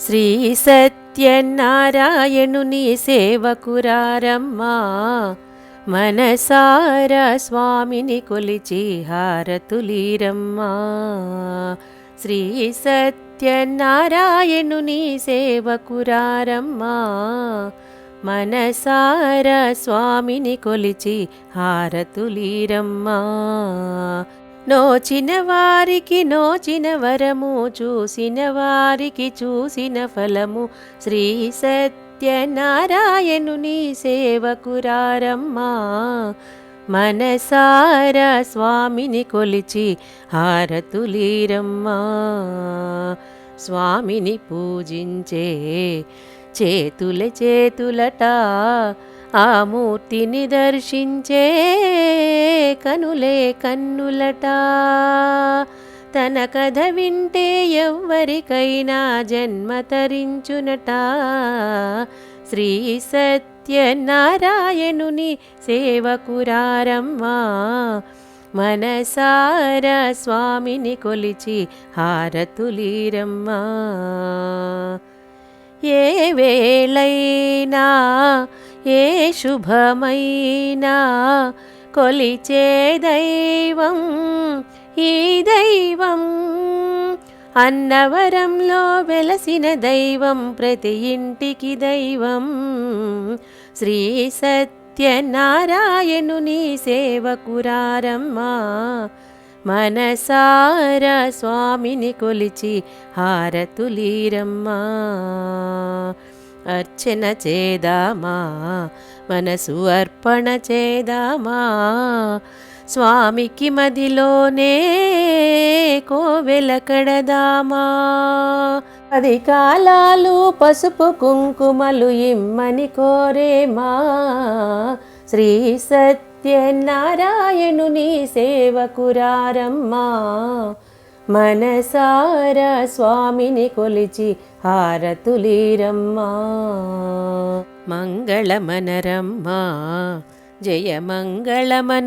శ్రీ సత్యనారాయణుని సేవకురారమ్మా, మనసారా స్వామిని కొలిచి హారతులీరమ్మా. శ్రీ సత్యనారాయణుని సేవకురారమ్మా, మనసారా స్వామిని కొలిచి హారతులీరమ్మా. నోచిన వారికి నోచిన వరము, చూసిన వారికి చూసిన ఫలము. శ్రీ సత్యనారాయణుని సేవకురారమ్మా, మనసారా స్వామిని కొలిచి హారతులీరమ్మా. స్వామిని పూజించే చేతులట, ఆ మూర్తిని దర్శించే కనులే కన్నులట. తన కథ వింటే ఎవ్వరికైనా జన్మ తరించునట. శ్రీ సత్యనారాయణుని సేవకురారమ్మా, మనసారా స్వామిని కొలిచి హారతులీరమ్మా. ఏ వేళైనా ఏ శుభమైనా కొలిచే దైవం ఈ దైవం. అన్నవరంలో వెలసిన దైవం, ప్రతి ఇంటికి దైవం. శ్రీ సత్యనారాయణుని సేవకురారమ్మా, మనసారా స్వామిని కొలిచి హారతులీరమ్మా. అర్చన చేదామా, మనసు అర్పణ చేదామా. స్వామికి మదిలోనే కోవెల కడదామా. 10 కాలాలు పసుపు కుంకుమలు ఇమ్మని కోరేమా. శ్రీ సత్యనారాయణుని సేవకురారమ్మా, మనసారా స్వామిని కొలిచి హారతులీరమ్మా. మంగళమనరమ్మా, జయమంగళమనరమ్మా.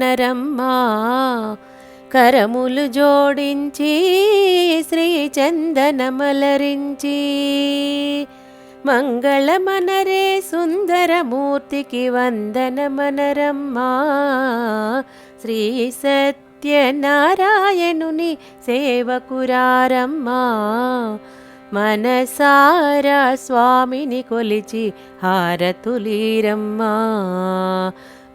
కరములు జోడించి శ్రీ చందనమలరించి. మంగళమనరే సుందరమూర్తికి వందనమనరమ్మా. శ్రీ సత్యనారాయణుని సేవకురారమ్మా, మనసారా స్వామిని కొలిచి హారతులీరమ్మా.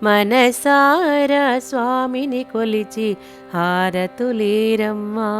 మనసారా స్వామిని కొలిచి హారతులీరమ్మా.